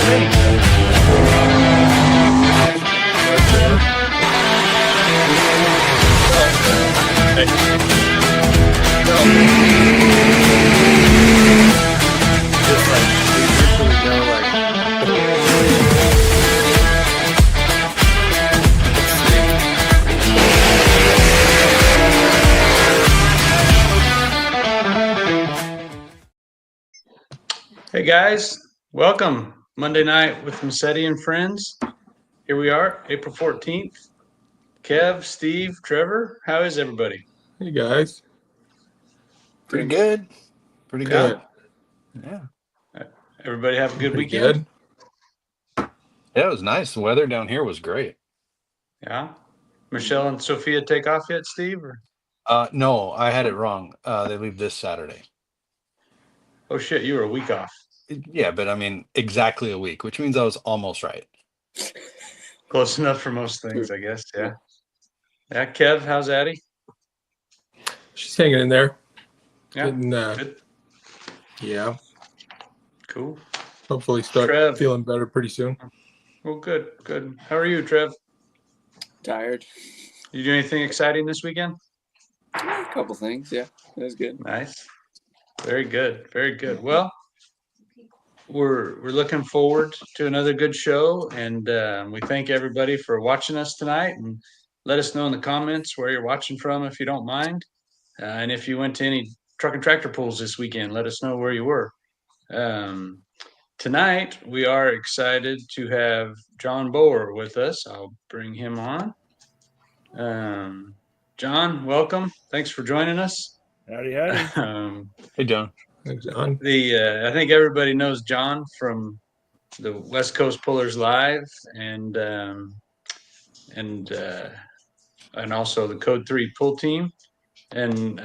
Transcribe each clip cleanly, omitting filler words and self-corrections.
Hey guys, welcome. Monday night with Massetti and friends. Here we are, April 14th. Kev, Steve, Trevor, how is everybody? Hey guys. Pretty good. Pretty good. Yeah. Everybody have a good Pretty weekend? Good. Yeah, it was nice. The weather down here was great. Yeah. Michelle and Sophia take off yet, Steve? Or? No, I had it wrong. They leave this Saturday. Oh shit, you were a week off. Yeah, but I mean exactly a week, which means I was almost right. Close enough for most things, I guess. Yeah. Yeah, Kev, how's Addie? She's hanging in there. Yeah. Getting, Good. Yeah. Cool. Hopefully start Trev. feeling better pretty soon. Well, good, good. How are you, Trev? Tired. You do anything exciting this weekend? A couple things, yeah. That was good. Nice. Very good. Very good. Well, we're looking forward to another good show, and we thank everybody for watching us tonight. And let us know in the comments where you're watching from, if you don't mind. And if you went to any truck and tractor pulls this weekend, let us know where you were. Tonight, we are excited to have John Boer with us. I'll bring him on. John, welcome. Thanks for joining us. Howdy, howdy. Hey, John. Hey, John. I think everybody knows John from the West Coast Pullers Live and also the Code 3 Pull Team. And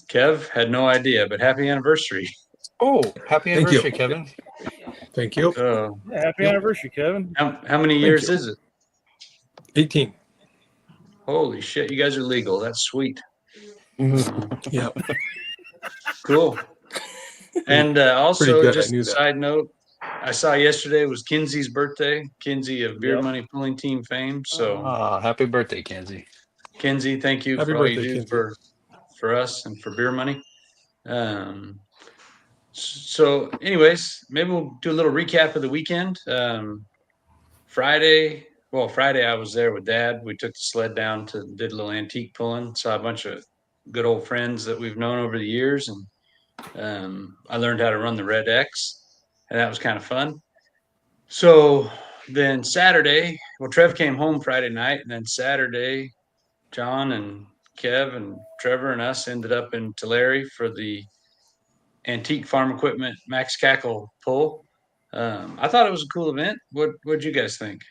Kev had no idea, but happy anniversary. Oh, happy Thank you. anniversary, Kevin. Thank you. Yeah, happy anniversary, Kevin. How many years is it? 18. Holy shit, you guys are legal. That's sweet. Yeah. Cool. And also, good, just I knew a that. side note, I saw yesterday was Kinsey's birthday. Kinsey of Beer Money Pulling Team fame. So happy birthday, Kenzie. Kinsey, thank you Happy for all birthday, you do Kinsey. for us and for Beer Money. So anyways, maybe we'll do a little recap of the weekend. Friday I was there with Dad. We took the sled down did a little antique pulling, saw a bunch of good old friends that we've known over the years, and I learned how to run the Red X, and that was kind of fun. So then Saturday, Trev came home Friday night, and then Saturday, John and Kev and Trevor and us ended up in Tulare for the Antique Farm Equipment Max Cackle pull. I thought it was a cool event. What'd you guys think?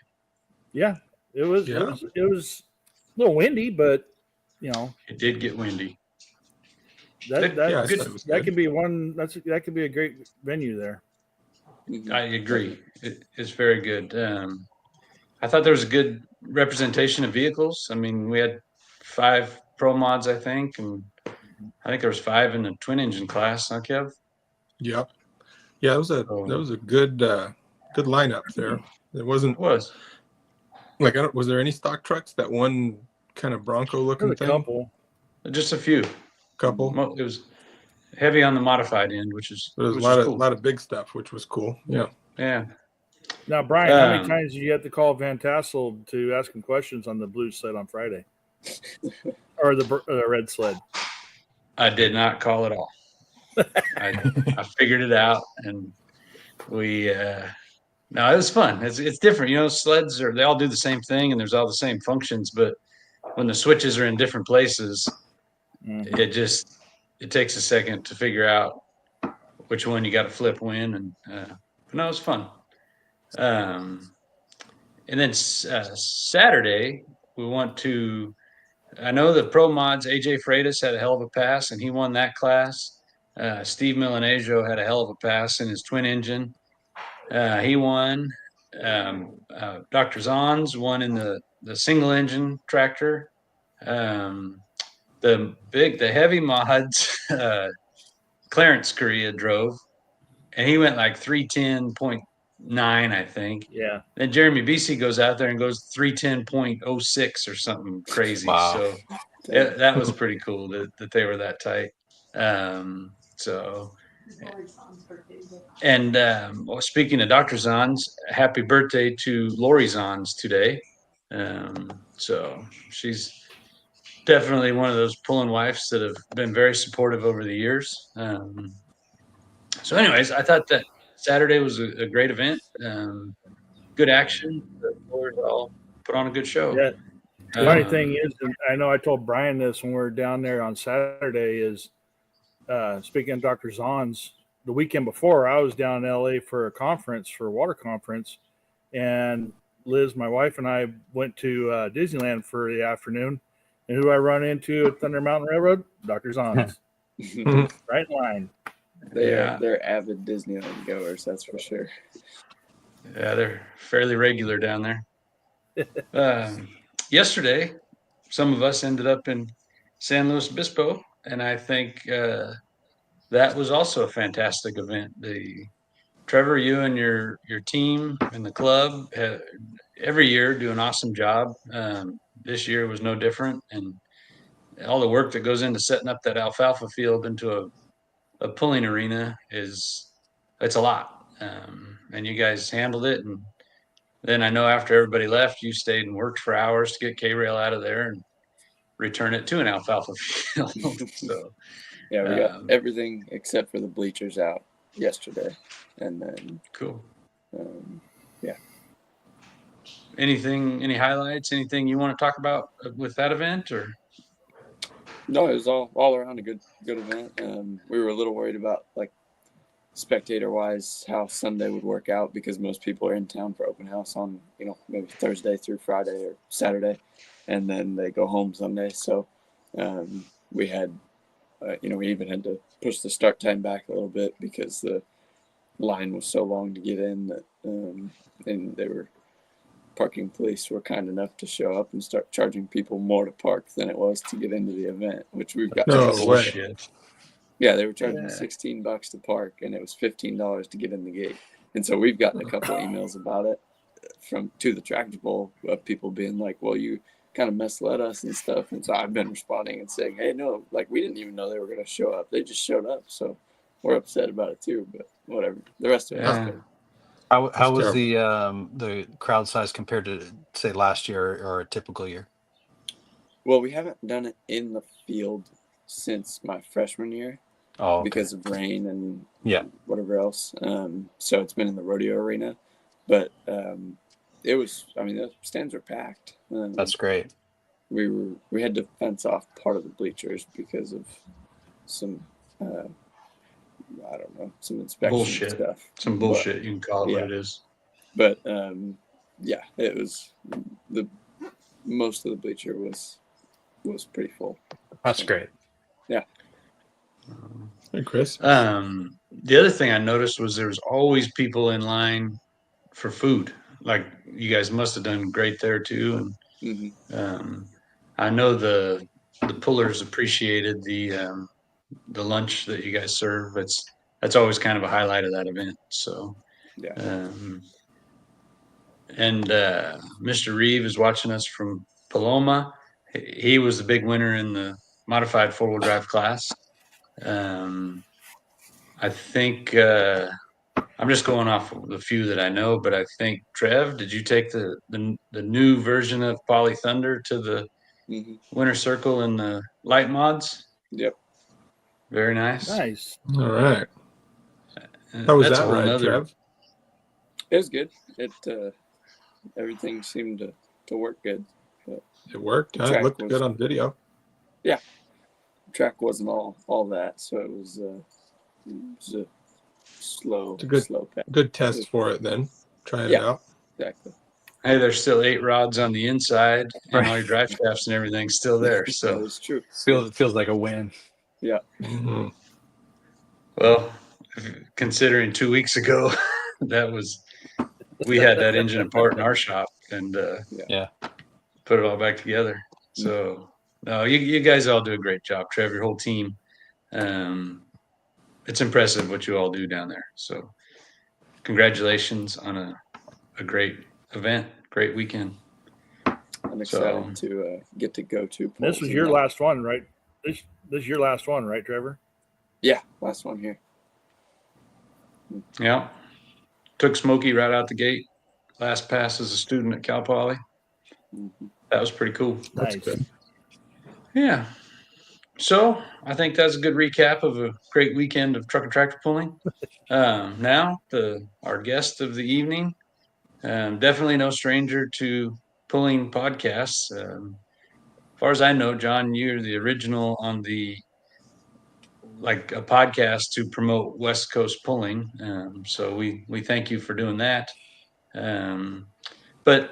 Yeah, it was. Yeah. It was a little windy, but It did get windy. that could be one. That could be a great venue there. I agree. It's very good. I thought there was a good representation of vehicles. I mean, we had 5 pro mods, I think, and I think there was 5 in the twin engine class, huh, Kev? Yep. Yeah, that was a good lineup there. It wasn't like was there any stock trucks? That one kind of Bronco looking thing? Couple. Just a few. Couple. It was heavy on the modified end, which is But there was a lot of big stuff, which was cool. Yeah. Yeah. Now, Brian, how many times did you have to call Van Tassel to ask him questions on the blue sled on Friday, or the red sled? I did not call at all. I figured it out, and we no, it was fun. It's different, sleds they all do the same thing, and there's all the same functions, but when the switches are in different places, it takes a second to figure out which one you got to flip when, and but no, it was fun. And then Saturday we went to. I know the pro mods. AJ Freitas had a hell of a pass, and he won that class. Steve Milanesio had a hell of a pass in his twin engine. He won. Dr. Zons won in the single engine tractor. The heavy mods, Clarence Correa drove, and he went like 310.3 I think. Yeah. Then Jeremy BC goes out there and goes 310.06 or something crazy. Wow. So that was pretty cool that they were that tight. So, and well, speaking of Dr. Zons, happy birthday to Lori Zons today. So she's definitely one of those pulling wives that have been very supportive over the years. So anyways, I thought that Saturday was a great event. Good action. The Boers all put on a good show. Yeah. The funny thing is, and I know I told Brian this when we were down there on Saturday, is speaking of Dr. Zons, the weekend before I was down in LA for a conference, for a water conference, and Liz, my wife, and I went to Disneyland for the afternoon. And who I run into at Thunder Mountain Railroad? Dr. Zons. Right in line. They're avid Disneyland goers, that's for sure. Yeah, they're fairly regular down there. Yesterday, some of us ended up in San Luis Obispo, and I think that was also a fantastic event. Trevor, you and your team and the club every year do an awesome job. This year was no different, and all the work that goes into setting up that alfalfa field into a pulling arena it's a lot. And you guys handled it. And then I know after everybody left, you stayed and worked for hours to get K-Rail out of there and return it to an alfalfa field. So yeah, we got everything except for the bleachers out yesterday. And then cool. Yeah. Any highlights, anything you want to talk about with that event? Or no, it was all around a good event. We were a little worried about, like, spectator wise, how Sunday would work out, because most people are in town for open house on, maybe Thursday through Friday or Saturday, and then they go home Sunday. So we had we even had to push the start time back a little bit because the line was so long to get in that and they were parking police were kind enough to show up and start charging people more to park than it was to get into the event, which we've got. Bullshit. Yeah, they were charging $16 to park, and it was $15 to get in the gate. And so we've gotten a couple emails about it to the Tractor Bowl of people being like, "Well, you kind of misled us and stuff." And so I've been responding and saying, "Hey, no, like, we didn't even know they were going to show up. They just showed up, so we're upset about it too." But whatever. The rest of it was good. How was the crowd size compared to, say, last year or a typical year? Well, we haven't done it in the field since my freshman year. Oh, okay. Because of rain and whatever else. So it's been in the rodeo arena, but it was. I mean, the stands were packed. That's great. We had to fence off part of the bleachers because of some I don't know, some inspection stuff. Some bullshit. You can call it what it is. But it was most of the bleacher was pretty full. That's great. Yeah. Hey, Chris. The other thing I noticed was there was always people in line for food. Like, you guys must have done great there too. And I know the pullers appreciated the lunch that you guys serve. That's always kind of a highlight of that event. So and Mr. Reeve is watching us from Paloma. He was the big winner in the modified four-wheel drive class. I think I'm just going off of the few that I know, but I think Trev, did you take the new version of Poly Thunder to the winner circle in the light mods? Yep. Very nice. Nice. All right. How was that ride, Trev? It was good. Everything seemed to work good. But it worked. It looked good on video. Yeah. The track wasn't all that, so it was a slow. It's a good test for it then. Try it out. Exactly. Hey, there's still 8 rods on the inside, and all your drive shafts and everything's still there. So it's true. Feels like a win. Yeah. Mm-hmm. Well, considering 2 weeks ago, we had that engine apart in our shop and put it all back together. So no, you guys all do a great job, Trev, your whole team. It's impressive what you all do down there. So congratulations on a great event, great weekend. I'm excited to get to go to. This was your last one, right? This is your last one, right, Trevor? Yeah, last one here. Yeah. Took Smokey right out the gate. Last pass as a student at Cal Poly. Mm-hmm. That was pretty cool. Nice. Yeah. So I think that's a good recap of a great weekend of truck and tractor pulling. Now, our guest of the evening, definitely no stranger to pulling podcasts. As far as I know, John, you're the original on a podcast to promote West Coast pulling. So we thank you for doing that. But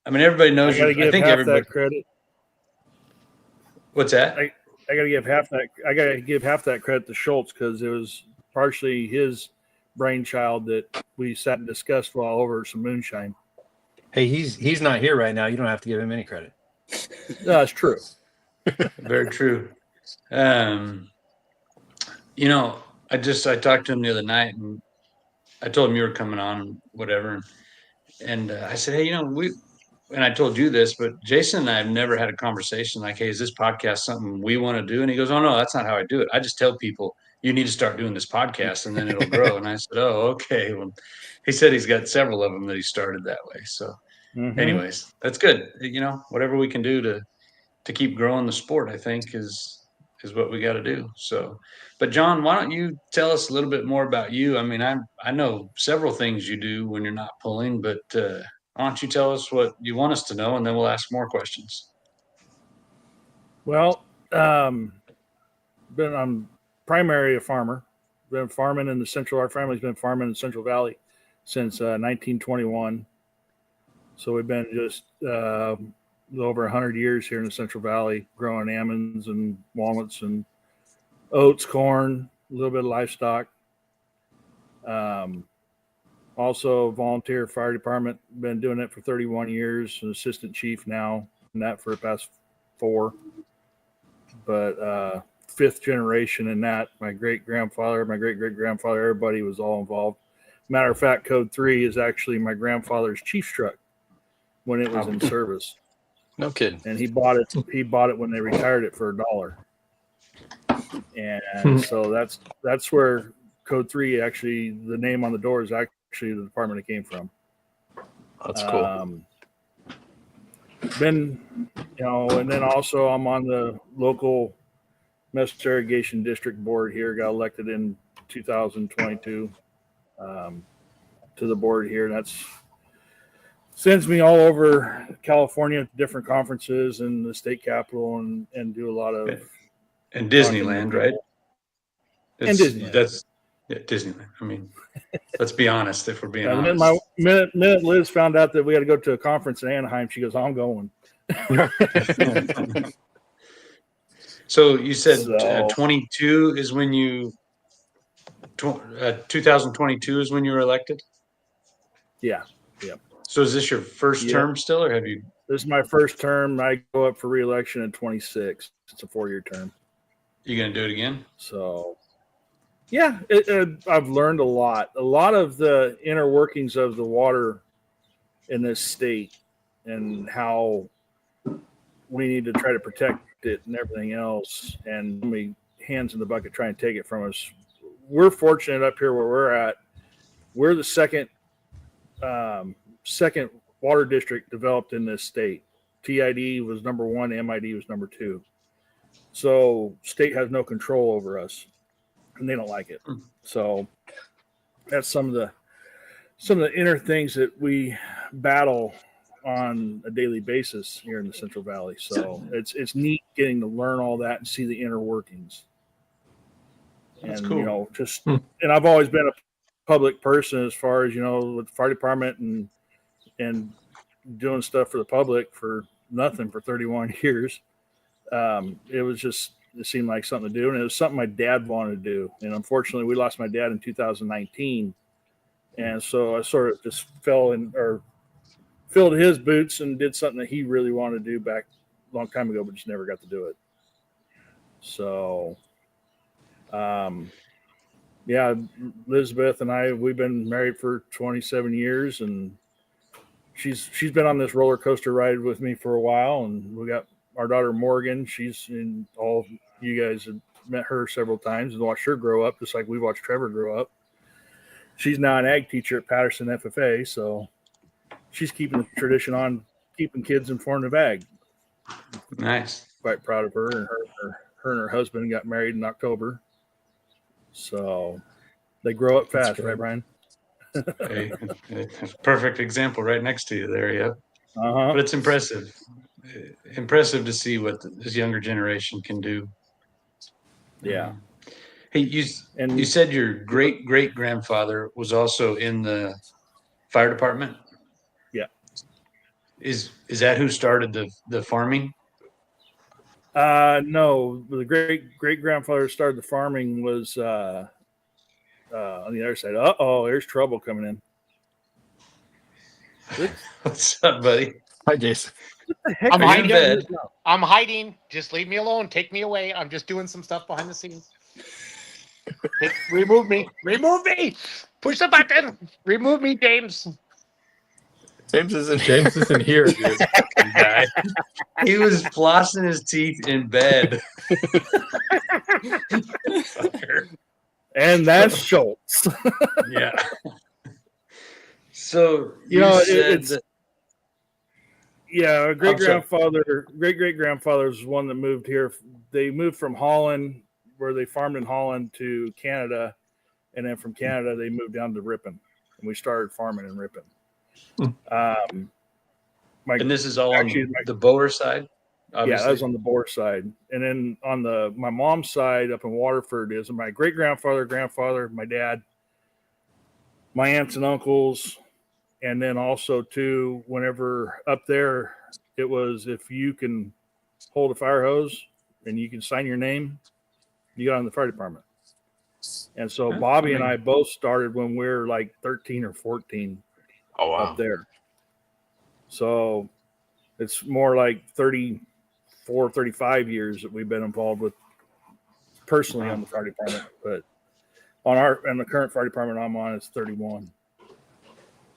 I mean, everybody knows. I think everybody. That credit. What's that? I gotta give half that. I gotta give half that credit to Schultz because it was partially his brainchild that we sat and discussed while over some moonshine. Hey, he's not here right now. You don't have to give him any credit. No, that's true. Very true. I talked to him the other night and I told him you were coming on and whatever. And I said, hey, and I told you this, but Jason and I have never had a conversation like, hey, is this podcast something we want to do? And he goes, oh, no, that's not how I do it. I just tell people you need to start doing this podcast and then it'll grow. And I said, oh, okay. Well, he said he's got several of them that he started that way. So anyways, that's good. Whatever we can do to keep growing the sport, I think is what we got to do. So, but John, why don't you tell us a little bit more about you? I mean, I know several things you do when you're not pulling, but why don't you tell us what you want us to know, and then we'll ask more questions. Well, I'm primarily a farmer. Been farming in our family's been farming in the Central Valley since 1921. So we've been just over 100 years here in the Central Valley, growing almonds and walnuts and oats, corn, a little bit of livestock. Also volunteer fire department, been doing it for 31 years, an assistant chief now, and that for the past 4. But 5th generation in that, my great-grandfather, my great-great-grandfather, everybody was all involved. Matter of fact, Code 3 is actually my grandfather's chief's truck when it was in service. No kidding. And he bought it when they retired it for $1. And so that's where Code 3 actually, the name on the door is actually the department it came from. That's cool. And then also I'm on the local Massetti Irrigation District Board here. Got elected in 2022 to the board here. And that's sends me all over California to different conferences and the state capitol and do a lot of and Disneyland, right? And Disneyland. That's Disneyland. I mean, let's be honest. If we're being honest, my minute Liz found out that we had to go to a conference in Anaheim, she goes, "I'm going." So you said 22 is when 2022 is when you were elected? Yeah. So is this your first term still, or have you? This is my first term. I go up for re-election in 26. It's a 4-year term. You gonna do it again? So, yeah, I've learned a lot. A lot of the inner workings of the water in this state and how we need to try to protect it and everything else. And how many hands in the bucket try and take it from us. We're fortunate up here where we're at. We're the second water district developed in this state. TID was number 1, MID was number 2. So state has no control over us, and they don't like it. So that's some of the inner things that we battle on a daily basis here in the Central Valley. So it's neat getting to learn all that and see the inner workings. That's and cool. And I've always been a public person as far as with the fire department and doing stuff for the public for nothing for 31 years. It seemed like something to do, and it was something my dad wanted to do. And unfortunately, we lost my dad in 2019, and so I sort of just filled his boots and did something that he really wanted to do back a long time ago, but just never got to do it. So, yeah, Elizabeth and we've been married for 27 years, and she's been on this roller coaster ride with me for a while. And we got our daughter Morgan. She's in all. You guys have met her several times and watched her grow up, just like we watched Trevor grow up. She's now an ag teacher at Patterson FFA, so she's keeping the tradition on, keeping kids informed of ag. Nice. Quite proud of her, and her and her husband got married in October. So they grow up fast, right, Brian? Hey, perfect example right next to you there. Yep. But it's impressive to see what this younger generation can do. Yeah. Hey, you said your great grandfather was also in the fire department? Yeah. Is that who started the farming? No, the great grandfather started the farming was on the other side. There's trouble coming in. What's up, buddy? Hi, Jason. I'm Are you in hiding. bed? I'm hiding. Just leave me alone. Take me away. I'm just doing some stuff behind the scenes. Remove me. Remove me. Push the button. Remove me, James. James isn't here, dude. Guy. He was flossing his teeth in bed. And that's Schultz. Yeah. So yeah, great great grandfather was one that moved here. They moved from Holland, where they farmed in Holland, to Canada, and then from Canada they moved down to Ripon, and we started farming in Ripon. And this is all on the Boer side? Obviously. Yeah, that was on the Boer side. And then on my mom's side up in Waterford is my great-grandfather, grandfather, my dad, my aunts and uncles, and then also, too, whenever up there, it was if you can hold a fire hose and you can sign your name, you got on the fire department. And so Bobby and I both started when we were like 13 or 14 up there. So it's more like 34, 35 years that we've been involved with personally on the fire department. But on the current fire department I'm on, it's 31.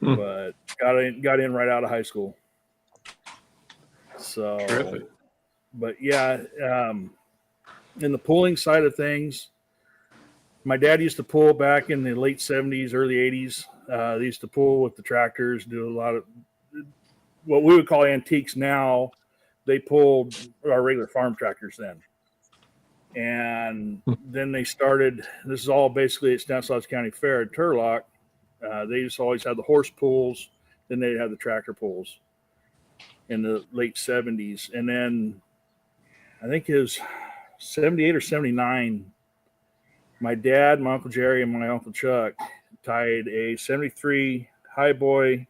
But got in right out of high school. So, terrific. But yeah, in the pulling side of things, my dad used to pull back in the late 70s, early 80s. They used to pull with the tractors, do a lot of what we would call antiques now. They pulled our regular farm tractors then. And then they started, this is all basically at Stanislaus County Fair at Turlock. They just always had the horse pulls, then they'd have the tractor pulls in the late 70s. And then I think it was 78 or 79, my dad, my Uncle Jerry, and my Uncle Chuck tied a 73 Highboy,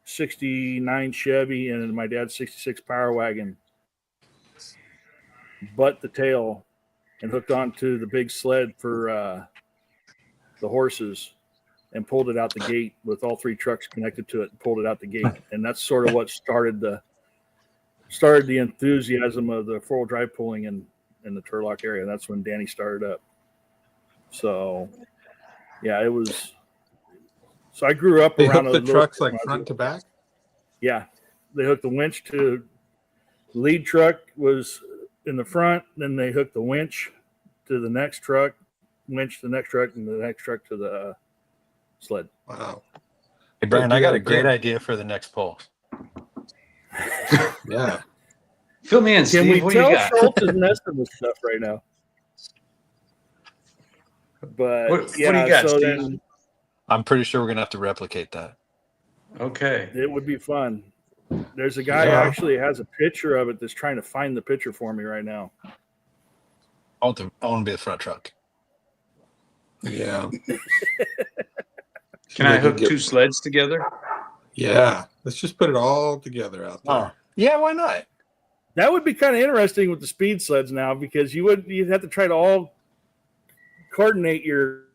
69 Chevy, and my dad's 66 Power Wagon, butt the tail, and hooked onto the big sled for the horses, and pulled it out the gate with all three trucks connected to it, and pulled it out the gate. And that's sort of what started the enthusiasm of the four-wheel drive pulling in the Turlock area. That's when Danny started up. So yeah, it was. So I grew up around the trucks like front to back. Yeah, they hooked the winch to the lead truck was in the front. Then they hooked the winch to the next truck, winch to the next truck, and the next truck to the sled. Wow. Hey, Brian, I got a great idea for the next poll. Yeah. Fill me in, Steve. Can we what tell you got? Schultz is messing with stuff right now? But what do you got, so Steve? then I'm pretty sure we're gonna have to replicate that. Okay. it would be fun. There's a guy actually has a picture of it that's trying to find the picture for me right now. I want to be the front truck. Yeah. Can I hook two sleds together? Yeah. Let's just put it all together out there. Oh, yeah, why not? That would be kind of interesting with the speed sleds now, because you'd have to try to all coordinate your.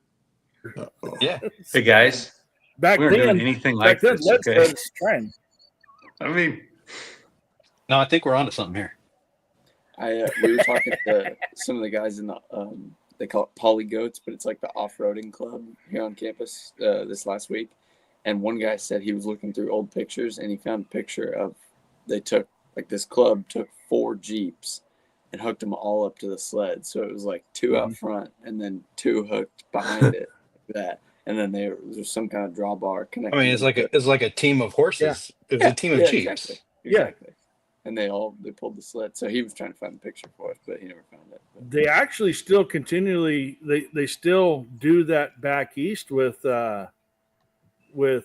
Yeah. Hey guys, Back we weren't then, doing anything like then, this. let's Okay. trying. I mean, No, I think we're onto something here. We were talking to some of the guys in the they call it Poly Goats, but it's like the off-roading club here on campus this last week. And one guy said he was looking through old pictures and he found a picture of this club took 4 Jeeps and hooked them all up to the sled. So it was like 2 out front and then 2 hooked behind it, like that. And then there's some kind of drawbar connected. I mean, it's like a team of horses. It was a team of Jeeps. Exactly. And they pulled the sled. So he was trying to find the picture for us, but he never found it. But. They actually still continually they still do that back east with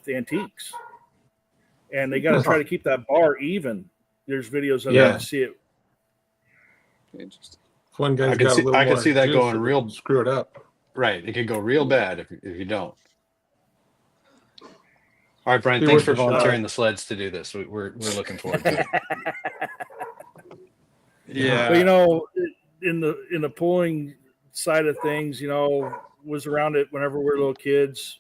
antiques, and they got to try to keep that bar even. There's videos of that to see it. Interesting. One guy's I can see that going real screw it up. Right, it could go real bad if you don't. All right, Brian. Thanks for volunteering the sleds to do this. We're looking forward to it. Yeah, but, in the pulling side of things, was around it whenever we were little kids,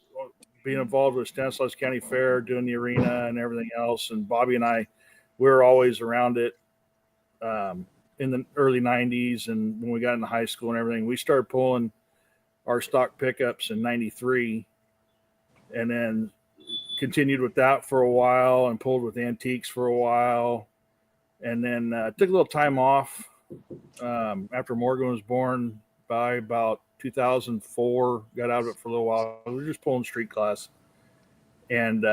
being involved with Stanislaus County Fair, doing the arena and everything else. And Bobby and I, we were always around it in the early 90s. And when we got into high school and everything, we started pulling our stock pickups in 93 and then continued with that for a while and pulled with antiques for a while. And then took a little time off after Morgan was born by about 2004, got out of it for a little while. We were just pulling street class. And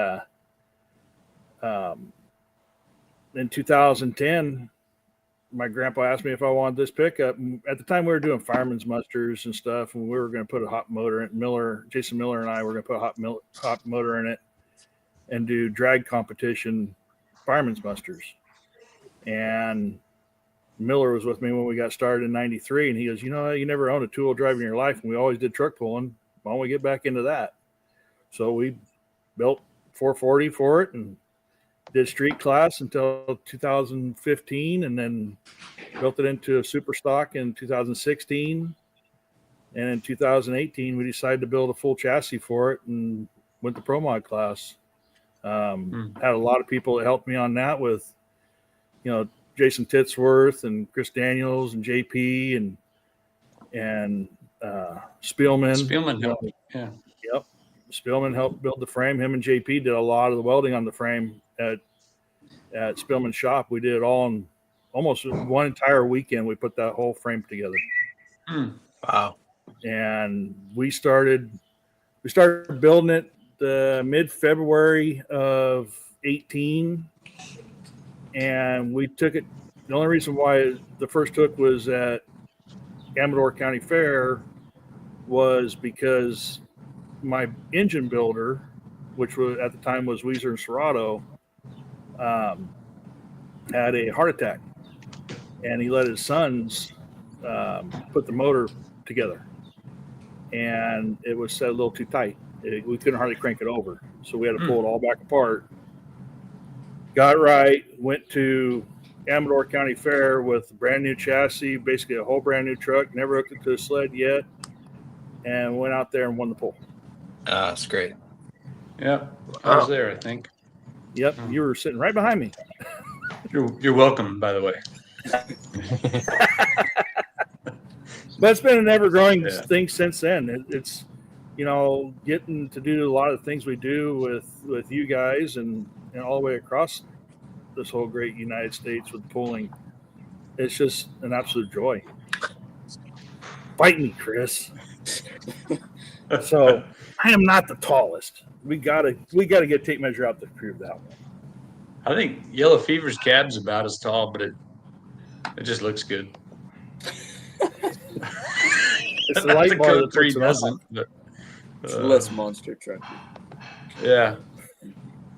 in 2010, my grandpa asked me if I wanted this pickup. And at the time, we were doing fireman's musters and stuff, and we were going to put a hot motor in it. Jason Miller and I were going to put a hot motor in it and do drag competition fireman's musters. And Miller was with me when we got started in 93. And he goes, you never owned a two-wheel drive in your life. And we always did truck pulling. Why don't we get back into that? So we built 440 for it and did street class until 2015. And then built it into a super stock in 2016. And in 2018, we decided to build a full chassis for it and went to Pro Mod class. Had a lot of people that helped me on that with, Jason Titsworth and Chris Daniels and JP and Spielman. Spielman helped. Yeah. Yep. Spielman helped build the frame. Him and JP did a lot of the welding on the frame at Spielman's shop. We did it all in almost one entire weekend. We put that whole frame together. Wow. And we started building it mid-February of 18. And we took it. The only reason why the first hook was at Amador County Fair was because my engine builder, which was at the time was Weezer and Serato, had a heart attack, and he let his sons put the motor together, and it was set a little too tight. We couldn't hardly crank it over, so we had to pull it all back apart. Got it right, went to Amador County Fair with a brand new chassis, basically a whole brand new truck, never hooked it to a sled yet, and went out there and won the pull. That's great. Yeah, I was there, I think. Yep, you were sitting right behind me. You're welcome, by the way. But it's been an ever-growing thing since then. It's getting to do a lot of the things we do with you guys and all the way across this whole great United States with pulling. It's just an absolute joy. Fight me, Chris. So I am not the tallest. We gotta get tape measure out to prove that one. I think Yellow Fever's cab's about as tall, but it just looks good. It's the light bar that three puts it doesn't, on. but It's less monster truck. Yeah.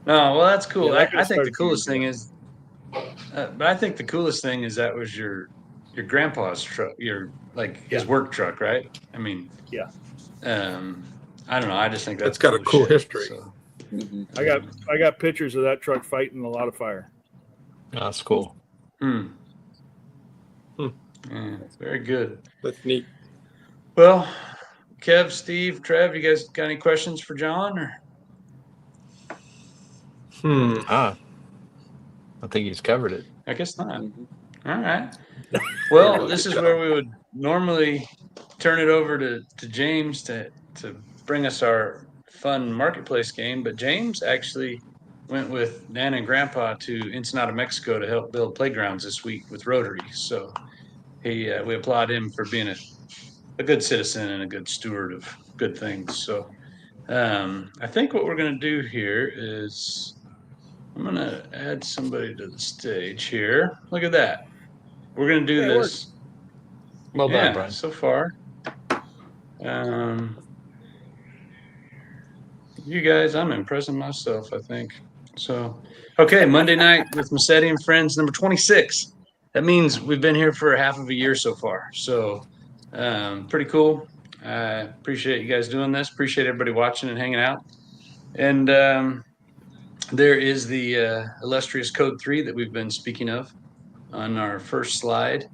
No, well, that's cool. Yeah, I think the coolest thing is, but I think the coolest thing is that was your grandpa's truck, his work truck, right? I mean, yeah. I don't know. I just think that's got a cool history. So. I got pictures of that truck fighting a lot of fire. That's cool. Yeah, very good. That's neat. Well, Kev, Steve, Trev, you guys got any questions for John? Or? I think he's covered it. I guess not. All right. Well, this is where we would normally turn it over to James to bring us our fun marketplace game, but James actually went with Nan and Grandpa to Ensenada, Mexico to help build playgrounds this week with Rotary. So we applaud him for being a good citizen and a good steward of good things. So I think what we're going to do here is I'm going to add somebody to the stage here. Look at that. We're going to do this. Well done, Brian. So far. You guys, I'm impressing myself, I think. So, okay, Monday night with Massetti and Friends, number 26. That means we've been here for half of a year so far. So, pretty cool. I appreciate you guys doing this. Appreciate everybody watching and hanging out. And there is the illustrious code 3 that we've been speaking of on our first slide.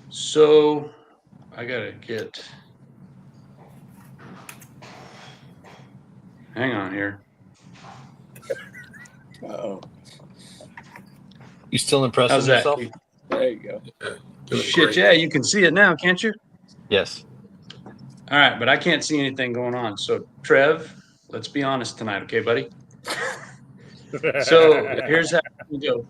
So I gotta get. Hang on here. Uh-oh. You still impressing How's that? yourself? There you go. Shit, great. yeah, you can see it now, can't you? Yes. All right, but I can't see anything going on. So, Trev, let's be honest tonight, okay, buddy? So here's how we go.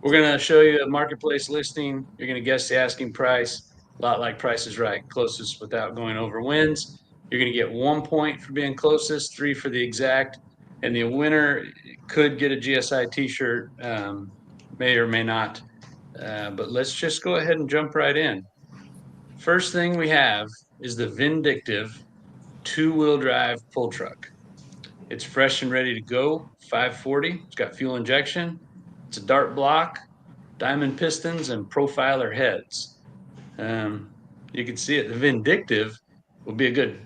We're gonna show you a marketplace listing. You're gonna guess the asking price. A lot like Price is Right. Closest without going over wins. You're gonna get 1 point for being closest, 3 for the exact, and the winner could get a GSI T-shirt. May or may not. But let's just go ahead and jump right in. First thing we have is the Vindictive 2-wheel drive pull truck. It's fresh and ready to go, 540. It's got fuel injection. It's a dart block, diamond pistons, and profiler heads. You can see it. The Vindictive will be a good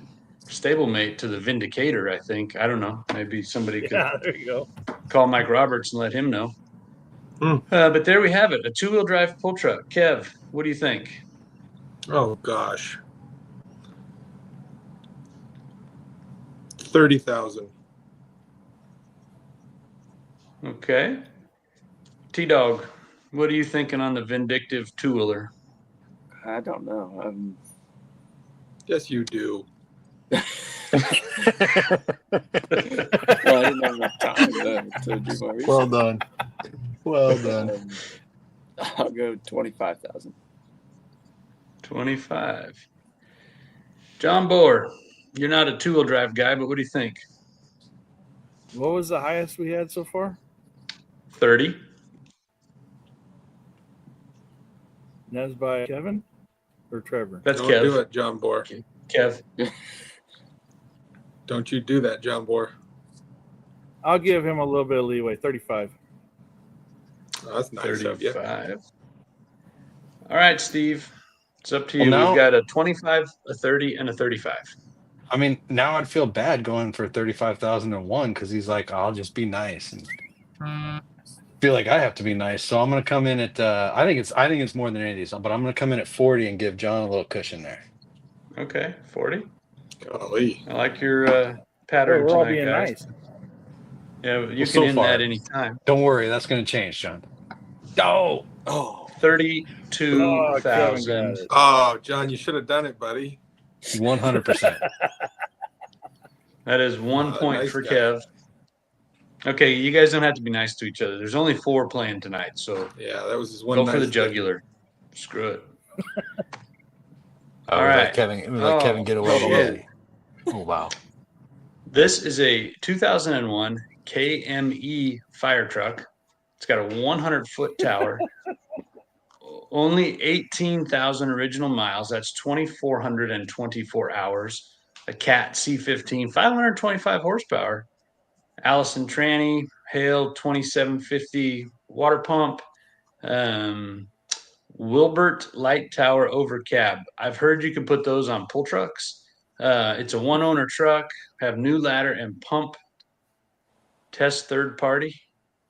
stablemate to the Vindicator, I think. I don't know. Maybe somebody could there you go. call Mike Roberts and let him know. But there we have it, a 2-wheel drive pull truck. Kev, what do you think? Oh gosh, 30,000. Okay. T-Dog, what are you thinking on the Vindictive 2-wheeler? I don't know. Yes, you do. Well, I didn't have enough time to do my research. Well done. Well done. I'll go 25,000. 25. John Boer, you're not a 2-wheel drive guy, but what do you think? What was the highest we had so far? 30. And that's by Kevin or Trevor? That's Don't Kev. do it, John Boer. Kev. Don't you do that, John Boer. I'll give him a little bit of leeway. 35. Oh, that's nice of you. 35. All right, Steve. It's up to you. Well, now- We've got a 25, a 30, and a 35. I mean, now I'd feel bad going for 35,001 because he's like, I'll just be nice and feel like I have to be nice. So I'm going to come in at I think it's more than any of these, but I'm going to come in at 40 and give John a little cushion there. Okay, 40. Golly. I like your pattern We're all tonight, being guys. nice. Yeah, you Well, can so end far. that anytime. Don't worry, that's going to change, John. Oh, Oh, 32,000. Oh, John, you should have done it, buddy. 100%. That is 1 point nice for guy. Kev. Okay, you guys don't have to be nice to each other. There's only 4 playing tonight, so Yeah, that was his one. go for the nice thing. jugular. Screw it. All All right. right. Kevin get away. shit. Oh, wow. This is a 2001 KME fire truck. It's got a 100-foot tower. Only 18,000 original miles. That's 2,424 hours. A Cat C15, 525 horsepower. Allison Tranny, Hale 2750 water pump. Wilbert light tower over cab. I've heard you can put those on pull trucks. It's a one-owner truck. Have new ladder and pump. Test third party.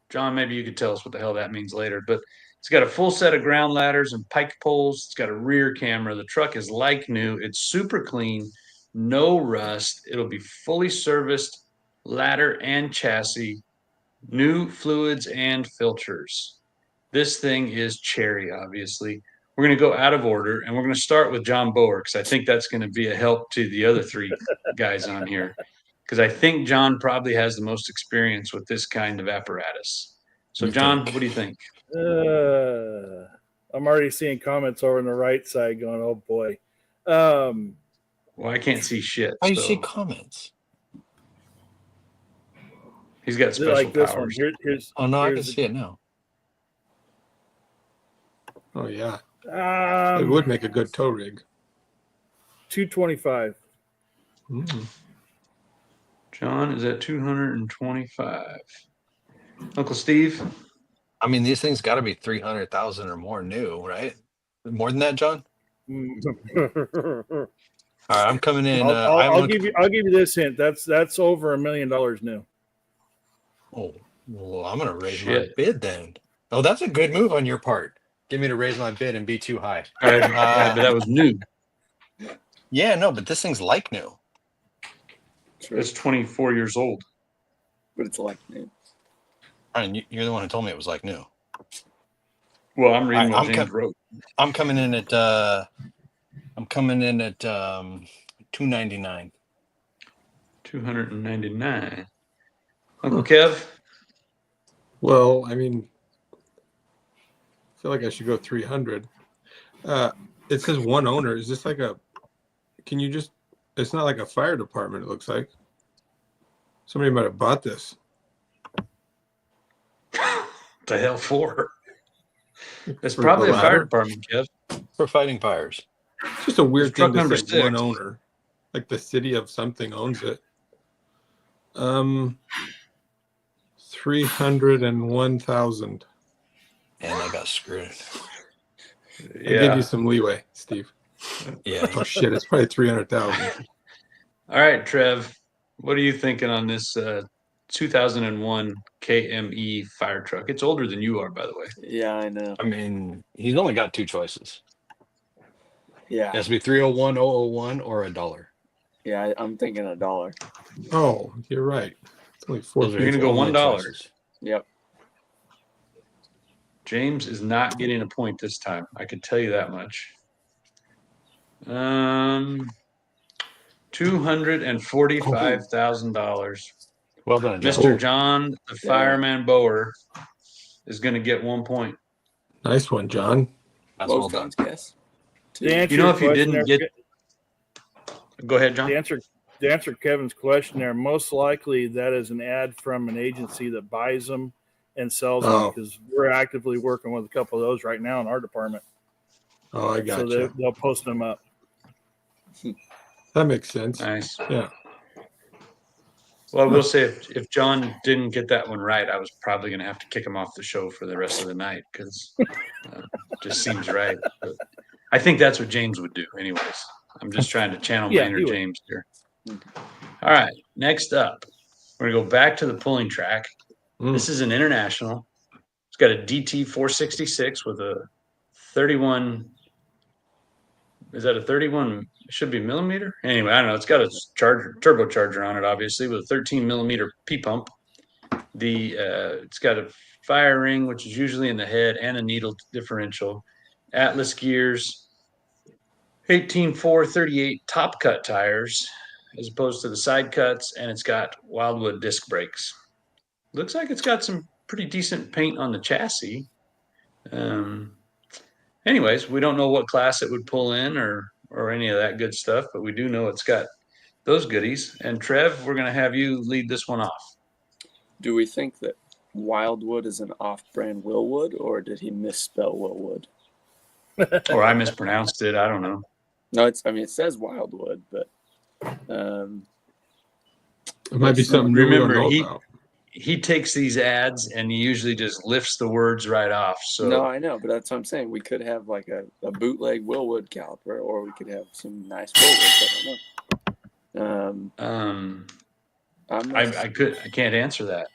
John, maybe you could tell us what the hell that means later. But it's got a full set of ground ladders and pike poles. It's got a rear camera. The truck is like new. It's super clean. No rust. It'll be fully serviced, ladder and chassis, new fluids and filters. This thing is cherry, obviously. We're going to go out of order, and we're going to start with John Boer because I think that's going to be a help to the other three guys on here. Because I think John probably has the most experience with this kind of apparatus. So, John, what do you think? I'm already seeing comments over on the right side going, "Oh boy." Well, I can't see shit. I So see comments. he's got special like this powers. one. Here's Oh no, I can here's see it now. Oh yeah, it would make a good tow rig. 225. John is at 225. Uncle Steve? I mean, these things got to be 300,000 or more new, right? More than that, John? All right, I'm coming in. I'll give you this hint. That's over $1 million new. Oh, well, I'm gonna raise my bid then. Oh, that's a good move on your part. Get me to raise my bid and be too high. All right, but that was new. Yeah, no, but this thing's like new. It's 24 years old. But it's like new. Ryan, you're the one who told me it was like new. Well, I'm reading what James wrote. I'm coming in at 299. 299. Uncle Kev? Well, I mean, I feel like I should go 300. It says one owner. Is this like can you just, it's not like a fire department, it looks like. Somebody might have bought this. The hell for? It's probably a fire department, Kev. For fighting fires. It's just a weird Truck thing to number say 6. one owner. Like the city of something owns it. 301,000. And I got screwed. I gave you some leeway, Steve. Yeah. Oh shit, it's probably 300,000. All right, Trev. What are you thinking on this 2001 KME fire truck? It's older than you are, by the way. Yeah, I know. I mean, he's only got 2 choices. Yeah. It has to be 301, 001, or $1. Yeah, I'm thinking $1. Oh, you're right. It's only 4. You're gonna go $1. Yep. James is not getting a point this time. I can tell you that much. $245,000. Well done, John. Mr. John, the fireman Boer, is going to get 1 point. Nice one, John. That's What well was done. John's guess? You know, if you didn't get, go ahead, John. To answer Kevin's question there, most likely that is an ad from an agency that buys them and sells them, because we're actively working with a couple of those right now in our department. Oh, I got So you. they'll post them up. That makes sense. Nice. Yeah. Well, I will say if John didn't get that one right, I was probably going to have to kick him off the show for the rest of the night because it just seems right. But I think that's what James would do anyways. I'm just trying to channel my inner James here. All right. Next up, we're going to go back to the pulling track. This is an international. It's got a DT 466 with a 31. Is that a 31? It should be millimeter. Anyway, I don't know. It's got a turbocharger on it, obviously, with a 13 millimeter P pump. It's got a fire ring, which is usually in the head, and a needle differential. Atlas gears, 18.438 top cut tires, as opposed to the side cuts, and it's got Wildwood disc brakes. Looks like it's got some pretty decent paint on the chassis. Anyways, we don't know what class it would pull in or any of that good stuff, but we do know it's got those goodies. And Trev, we're going to have you lead this one off. Do we think that Wildwood is an off-brand Willwood, or did he misspell Willwood? Or I mispronounced it. I don't know. No, it says Wildwood, but it might be something new we don't know about. He takes these ads and he usually just lifts the words right off. So no, I know, but that's what I'm saying. We could have like a bootleg Willwood caliper, or we could have some nice Willwoods. I don't know. I can't answer that.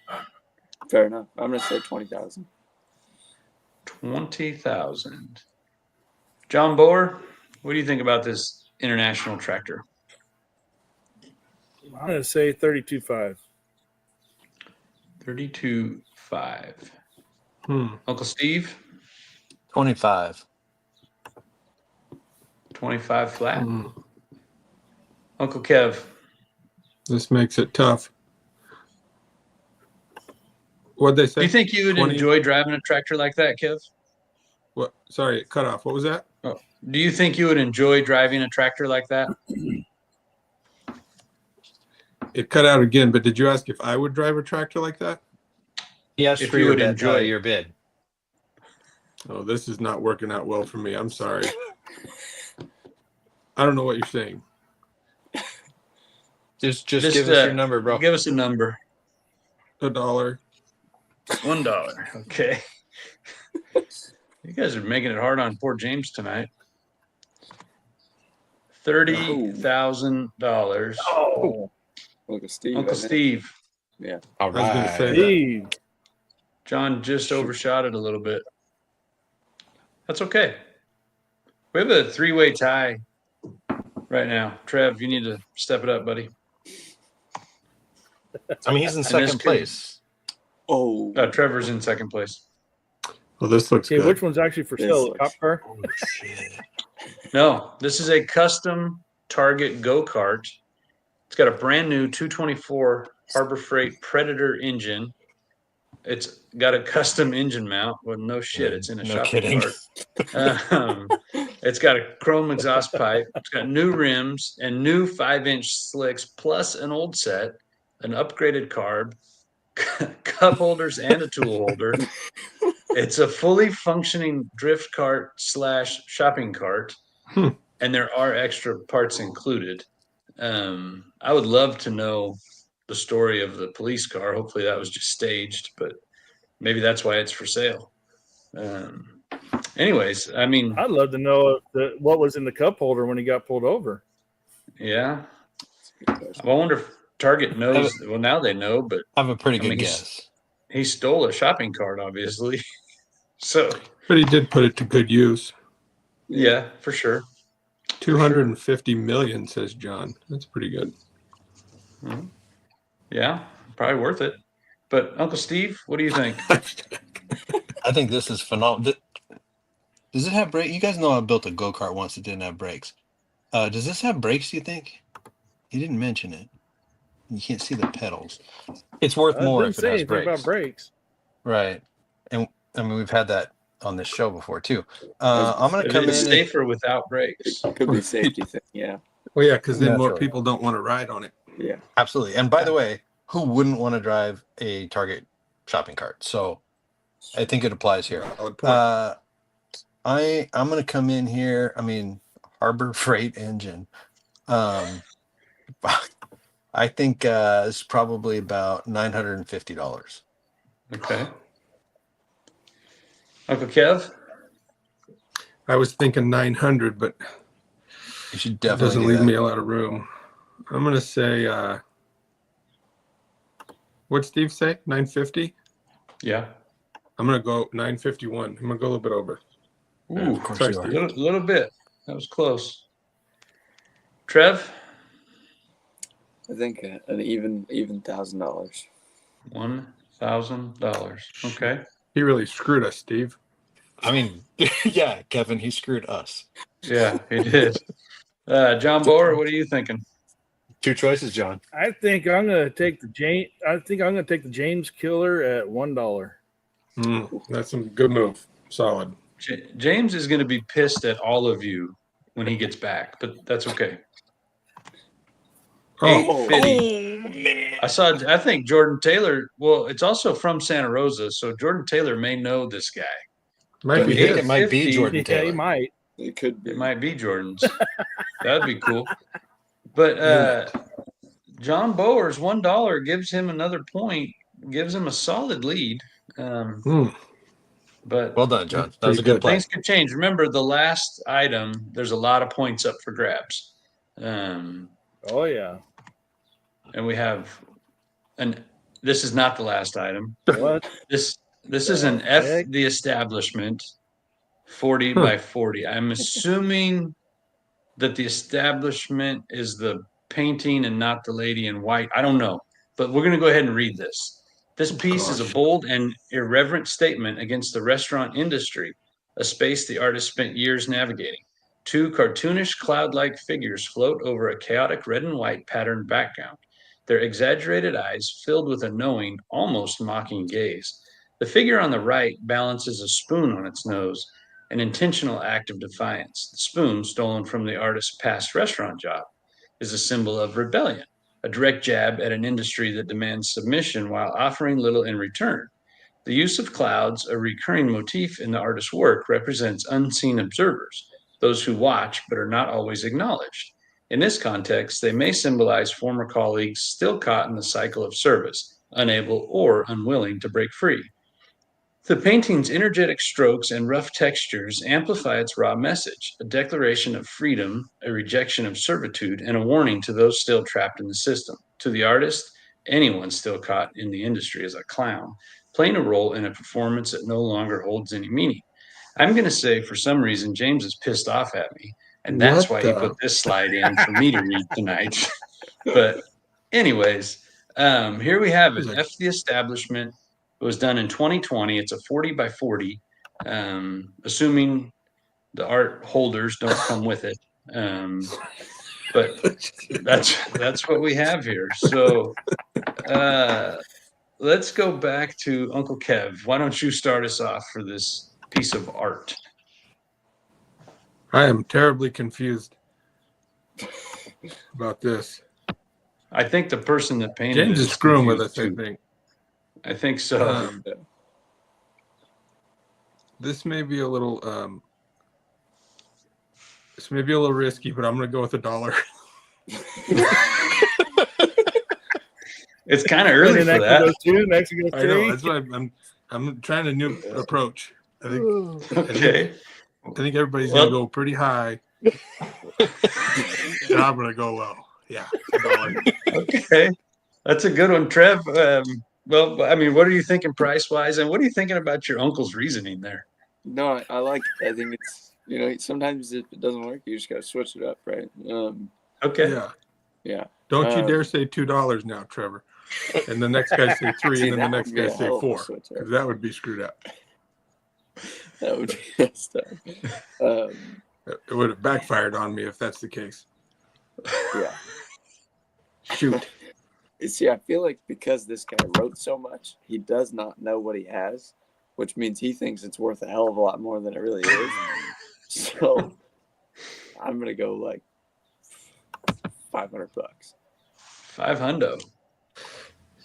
Fair enough. I'm gonna say 20,000. 20,000. John Boer, what do you think about this international tractor? I'm gonna say 32.5. 32.5. Uncle Steve? 25. 25 flat. Mm, Uncle Kev, this makes it tough. What'd they say? do you think you would 20? enjoy driving a tractor like that, Kev? What? Sorry, it cut off. What was that? Oh, do you think you would enjoy driving a tractor like that? It cut out again, but did you ask if I would drive a tractor like that? Yes, If for you your would bid, enjoy it. your bid. Oh, this is not working out well for me. I'm sorry. I don't know what you're saying. Just give us your number, bro. Give us a number. $1. $1. Okay. You guys are making it hard on poor James tonight. $30,000. Oh, Uncle Steve. Uncle I think. Steve. Yeah. All I was going to say that. Steve. John just overshot it a little bit. That's okay. We have a 3-way tie right now. Trev, you need to step it up, buddy. I mean, he's in this second could- place. Oh. Trevor's in second place. Well, this looks Okay, good. which one's actually for This sale? The looks- cop car? Oh, shit. No, this is a custom Target go-kart. It's got a brand new 224 Harbor Freight Predator engine. It's got a custom engine mount. Well, no shit, it's in a No shopping kidding. cart. It's got a chrome exhaust pipe. It's got new rims and new 5-inch slicks, plus an old set, an upgraded carb, cup holders, and a tool holder. It's a fully functioning drift cart / shopping cart, and there are extra parts included. I would love to know the story of the police car. Hopefully that was just staged, but maybe that's why it's for sale. Anyways, I mean, I'd love to know what was in the cup holder when he got pulled over. yeah. I wonder if Target knows. Well, now they know, but I have a pretty I good mean, guess. he stole a shopping cart, obviously. So, But he did put it to good use. yeah, for sure. 250 million, says John. That's pretty good. Yeah, probably worth it. But Uncle Steve, what do you think? I think this is phenomenal. Does it have brakes? You guys know I built a go-kart once that didn't have brakes. Does this have brakes, do you think? He didn't mention it. You can't see the pedals. It's worth I more didn't if it say has anything brakes. about brakes. Right. And I mean, we've had that on this show before, too. I'm going to come in. It's safer without brakes. It could be a safety thing. Yeah. Well, yeah, because then more Naturally. people don't want to ride on it. Yeah. Absolutely. And by the way, who wouldn't want to drive a Target shopping cart? So I think it applies here. Valid point. I'm going to come in here. I mean, Harbor Freight engine. I think it's probably about $950. Okay. Uncle Kev? I was thinking 900, but You should that definitely doesn't do leave that. me a lot of room. I'm going to say, what'd Steve say? 950? Yeah. I'm going to go 951. I'm going to go a little bit over. Ooh, Of course sorry, you are. Steve. little bit. That was close. Trev? I think an even $1,000. $1,000. Okay. He really screwed us, Steve. I mean, yeah, Kevin, he screwed us. Yeah, he did. John Boer, what are you thinking? Two choices, John. I think I'm gonna take the James Killer at $1. That's some good move. Solid. James is going to be pissed at all of you when he gets back, but that's okay. Oh, $850. I think Jordan Taylor, well, it's also from Santa Rosa, so Jordan Taylor may know this guy. might be I think his. it might be $850. Jordan Yeah, Taylor. he might. It could be. It might be Jordan's. That'd be cool. But John Boer's $1 gives him another point, gives him a solid lead. But Well done, John. That's That was a pretty good play. things could change. Remember, the last item, there's a lot of points up for grabs. Oh yeah. And we have this is not the last item. What? This is an F heck? the establishment 40 by 40. I'm assuming that the establishment is the painting and not the lady in white. I don't know, but we're going to go ahead and read this. This piece is a bold and irreverent statement against the restaurant industry, a space the artist spent years navigating. Two cartoonish cloud-like figures float over a chaotic red and white patterned background, their exaggerated eyes filled with a knowing, almost mocking gaze. The figure on the right balances a spoon on its nose, an intentional act of defiance. The spoon, stolen from the artist's past restaurant job, is a symbol of rebellion, a direct jab at an industry that demands submission while offering little in return. The use of clouds, a recurring motif in the artist's work, represents unseen observers, those who watch but are not always acknowledged. In this context, they may symbolize former colleagues still caught in the cycle of service, unable or unwilling to break free. The painting's energetic strokes and rough textures amplify its raw message, a declaration of freedom, a rejection of servitude, and a warning to those still trapped in the system. To the artist, anyone still caught in the industry is a clown, playing a role in a performance that no longer holds any meaning. I'm going to say, for some reason, James is pissed off at me, and that's why he put this slide in for me to read tonight. But anyways, here we have it. F the Establishment. It was done in 2020. It's a 40 by 40, assuming the art holders don't come with it. But that's what we have here. So let's go back to Uncle Kev. Why don't you start us off for this piece of art? I am terribly confused about this. I think the person that painted James it is screwing with us, confused I think. I think so. This may be a little risky, but I'm gonna go with $1. It's kind of early for that. Mexico 2, Mexico 3. I know, that's why I'm trying a new approach. I think Okay. I think everybody's gonna go pretty high. And I'm gonna go low. Yeah. $1. Okay. That's a good one, Trev. Well, I mean, what are you thinking price wise, and what are you thinking about your uncle's reasoning there? No, I like it. I think it's, sometimes if it doesn't work, you just got to switch it up, right? Okay. Yeah. Yeah. Don't you dare say $2 now, Trevor. And the next guy say 3, See, and then the that next would be guy a say hell of a 4. switch up. Because that would be screwed up. That would be messed up. It would have backfired on me if that's the case. Yeah. Shoot. See, I feel like because this guy wrote so much, he does not know what he has, which means he thinks it's worth a hell of a lot more than it really is. So I'm gonna go like $500. $500.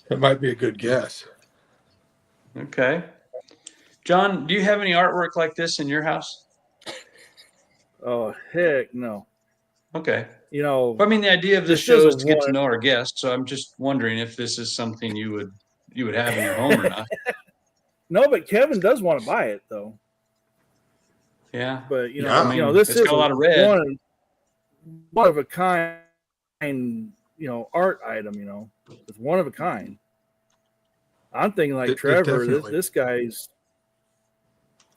That might be a good guess. Okay. John, do you have any artwork like this in your house? Oh, heck no. Okay. Well, I mean, the idea of this this show is isn't to get to one- know our guests, so I'm just wondering if this is something you would have in your home or not. No, but Kevin does want to buy it though. Yeah. But Yeah, I mean, this it's is got a lot of red. one of a kind, art item. It's one of a kind. I'm thinking like It Trevor. definitely- This guy's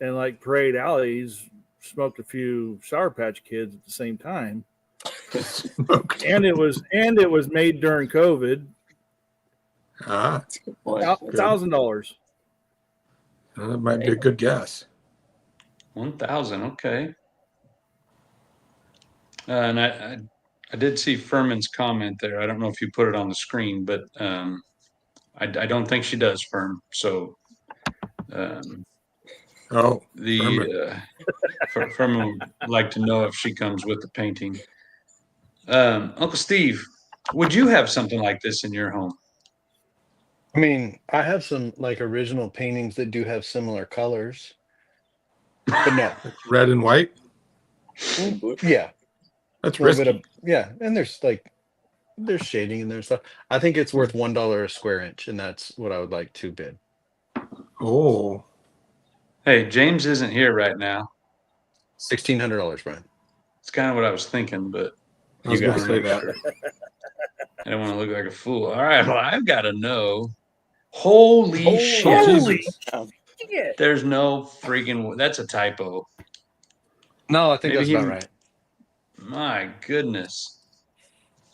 and like Parade Alley. He's smoked a few Sour Patch Kids at the same time. Okay. And it was made during COVID. Ah, That's a good point. $1,000. that might be a good guess. 1,000. Okay. And I did see Furman's comment there. I don't know if you put it on the screen, but I don't think she does, Firm. So Oh, Furman would like to know if she comes with the painting. Uncle Steve, would you have something like this in your home? I mean, I have some like original paintings that do have similar colors, but no. red and white. Yeah, That's a little risky. bit of and there's shading in there and stuff. I think it's worth $1 a square inch, and that's what I would like to bid. Oh, Hey, James isn't here right now. $1,600, Brian. It's kind of what I was thinking, but I was You going got to it. say that. I don't want to look like a fool. All right, well, I've got to know. Holy shit. Holy shit. There's no freaking, that's a typo. No, I think Maybe that's he- about right. My goodness.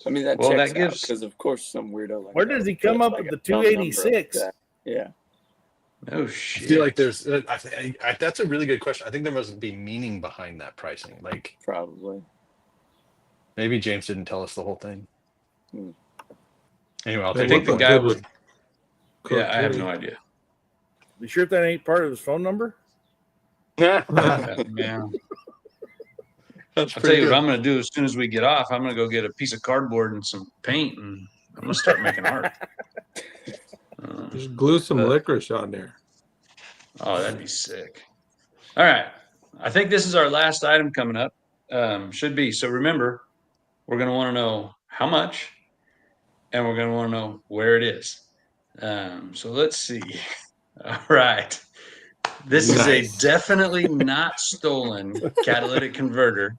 I mean, that Well, checks that gives- because, of course, some weirdo like Where that does he would come put, up like, with the a dumb number 286? like that. Yeah. No I shit. feel like there's. That's a really good question. I think there must be meaning behind that pricing. Like Probably. maybe James didn't tell us the whole thing. Hmm. Anyway, I'll They take think the the look point. guy good would- with Yeah, I have Cote. no idea. You sure that ain't part of his phone number? Yeah. That's I'll tell pretty you what good. I'm going to do as soon as we get off. I'm going to go get a piece of cardboard and some paint, and I'm going to start making art. Just glue some But- licorice on there. Oh, that'd be sick. All right. I think this is our last item coming up. Should be. So remember, we're going to want to know how much, and we're going to want to know where it is. So let's see. All right. This is a Nice. definitely not stolen catalytic converter,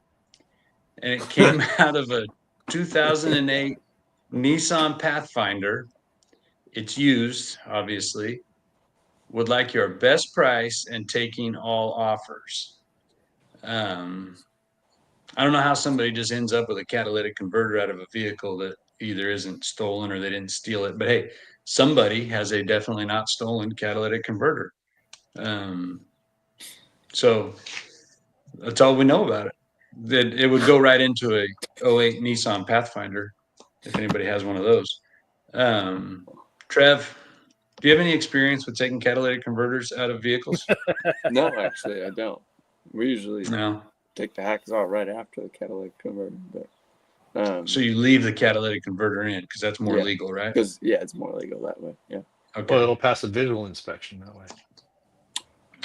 and it came out of a 2008 Nissan Pathfinder. It's used, obviously. Would like your best price and taking all offers. I don't know how somebody just ends up with a catalytic converter out of a vehicle that either isn't stolen or they didn't steal it. But hey, somebody has a definitely not stolen catalytic converter. So that's all we know about it. That it would go right into a 08 Nissan Pathfinder if anybody has one of those. Trev, do you have any experience with taking catalytic converters out of vehicles? No, actually, I don't. We usually No. take the hacksaw right after the catalytic converter, but So you leave the catalytic converter in because that's more Yeah. legal, right? because it's more legal that way. Yeah. Okay. Well, it'll pass a visual inspection that way.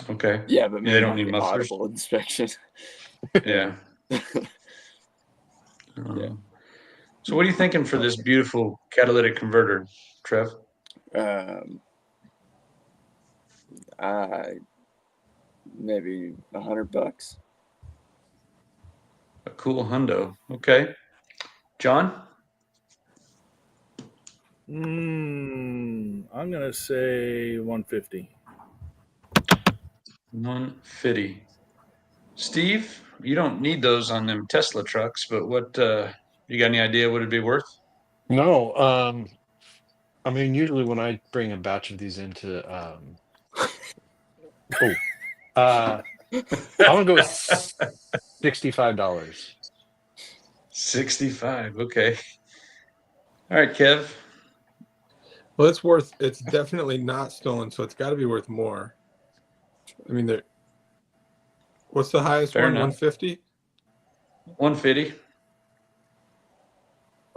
Okay. Yeah, but maybe they don't not need the mufflers. audible inspection. Yeah. Yeah. So what are you thinking for this beautiful catalytic converter, Trev? I maybe $100. A cool hundo. Okay. John? I'm gonna say 150. 150. Steve, you don't need those on them Tesla trucks, but what you got any idea what it'd be worth? No, I mean, usually when I bring a batch of these into, I'm gonna go with $65. 65. Okay. All right, Kev. Well, it's definitely not stolen, so it's got to be worth more. I mean, what's the highest Fair one? enough. 150? 150.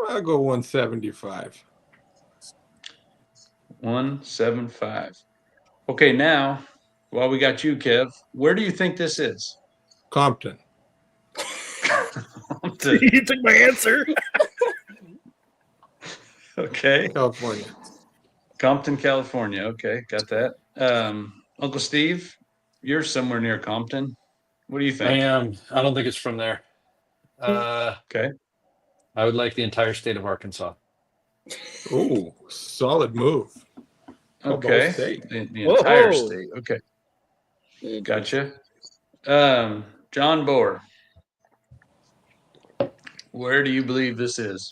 I'll go 175. 175. Okay, now, while we got you, Kev, where do you think this is? Compton. You took my answer. Okay. California. Compton, California. Okay, got that. Uncle Steve, you're somewhere near Compton. What do you I think? am. I don't think it's from there. Okay. I would like the entire state of Arkansas. Ooh, solid move. How about Okay. state? The entire Whoa. state. Okay. Interesting. Gotcha. John Boer, where do you believe this is?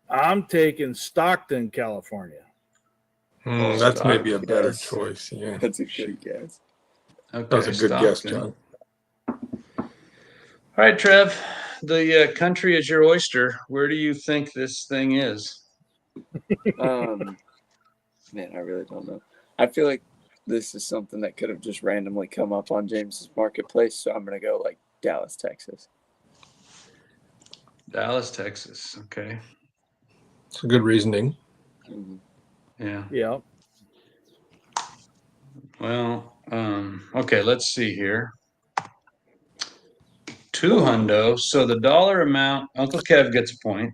I'm taking Stockton, California. That's maybe a better Yes. choice. Yeah. That's a good guess. Okay, That was a good guess, Stockton. John. All right, Trev, the country is your oyster. Where do you think this thing is? Man, I really don't know. I feel like this is something that could have just randomly come up on James's marketplace, so I'm gonna go like Dallas, Texas. Dallas, Texas. Okay. It's a good reasoning. Mhm. Yeah. Yeah. Well, okay, let's see here. $200. So the dollar amount, Uncle Kev gets a point.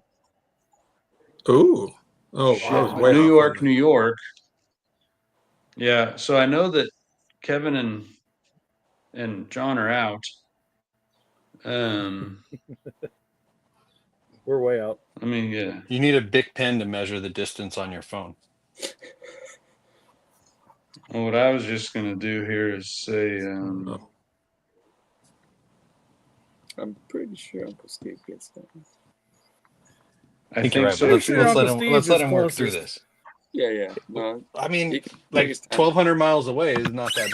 Ooh. Oh, I was way New off York, on New York. Yeah, so I know that Kevin and John are out. We're way out. I mean, yeah. You need a Bic pen to measure the distance on your phone. Well, what I was just gonna do here is say, that. I'm pretty sure Uncle Steve gets that. I you're think right, so. but let's Sure, let Uncle him Steve let is him work through closest. this. Yeah. No, I mean, he can like take his time. 1,200 miles away is not that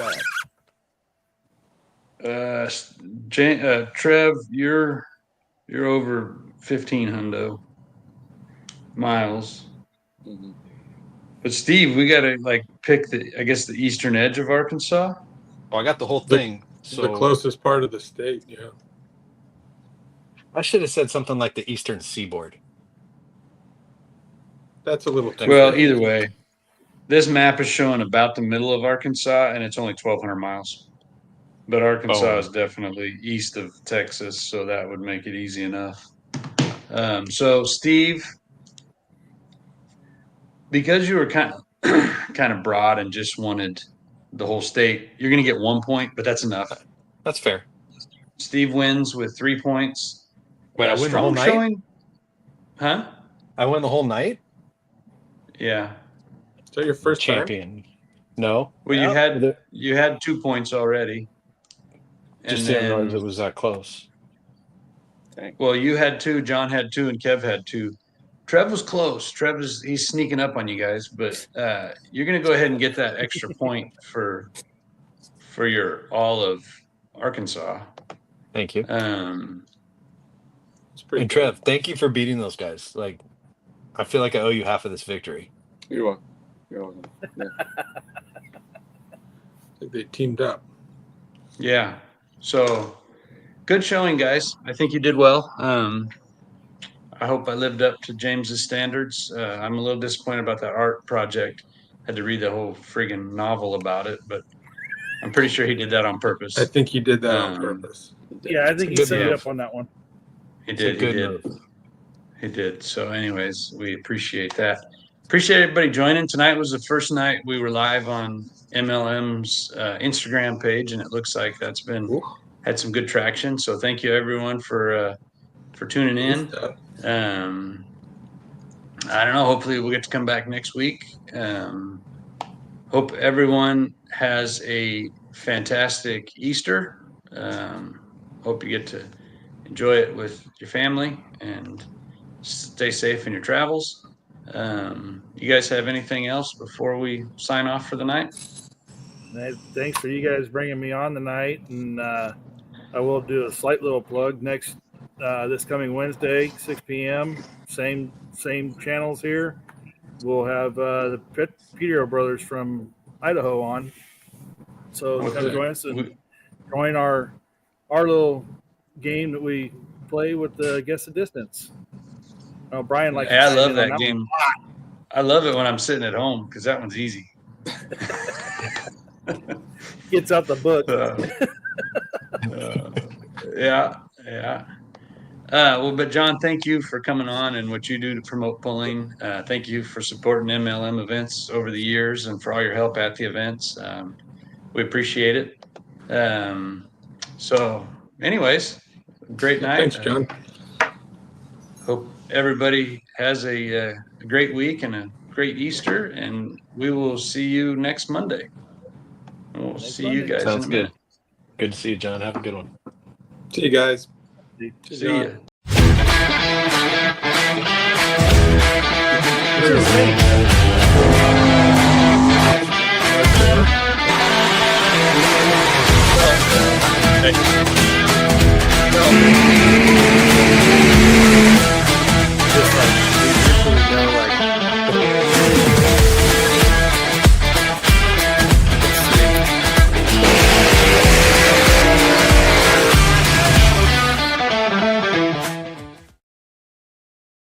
bad. Trev, you're over 1,500 miles. Mhm. But Steve, we got to like pick I guess the eastern edge of Arkansas. Oh, I got the whole The- thing. The So closest part of the state, yeah. I should have said something like the eastern seaboard. That's a little too Well, far. either way, this map is showing about the middle of Arkansas, and it's only 1,200 miles. But Arkansas Oh. is definitely east of Texas, so that would make it easy enough. So Steve, because you were kind of broad and just wanted the whole state, you're going to get 1 point, but that's enough. That's fair. Steve wins with 3 points. Wait, I win the whole Strong night? showing, huh? I win the whole night? Yeah. Is that your first time? Champion. No. Well, Yeah. you had 2 points already, and Just didn't realize then it was that close. Dang. well, you had 2, John had 2, and Kev had 2. Trev was close. He's sneaking up on you guys, but you're going to go ahead and get that extra point for your all of Arkansas. Thank you. It's pretty And Trev, thank you for beating those guys. Like, I feel like I owe you half of this victory. You're welcome. You're welcome. Yeah. I think they teamed up. Yeah. So good showing, guys. I think you did well. I hope I lived up to James's standards. I'm a little disappointed about that art project. Had to read the whole friggin' novel about it, but I'm pretty sure he did that on purpose. I think he did that on Um, purpose. Yeah, I think he Good set it move. up on that one. He It's a did. good He did. move. He did. So, anyways, we appreciate that. Appreciate everybody joining. Tonight was the first night we were live on MLM's Instagram page, and it looks like that's had some good traction. So, thank you everyone for tuning in. I don't know. Hopefully, we'll get to come back next week. Hope everyone has a fantastic Easter. Hope you get to enjoy it with your family and stay safe in your travels. You guys have anything else before we sign off for the night? Thanks for you guys bringing me on tonight, and I will do a slight little plug next this coming Wednesday, 6 p.m. Same channels here. We'll have the Peter brothers from Idaho on, so come Okay. join us and join our little game that we play with the Guess the Distance. Oh, Brian likes. I to chime love in on that game. I love it when I'm sitting at home because that one's easy. Gets out the book. Yeah. Well, but John, thank you for coming on and what you do to promote pulling. Thank you for supporting MLM events over the years and for all your help at the events. We appreciate it. So, anyways, great night. Thanks, John. Hope everybody has a great week and a great Easter, and we will see you next Monday. We'll Next see you Monday. guys Sounds in a minute. good. Good to see you, John. Have a good one. See you guys. See ya. What is it?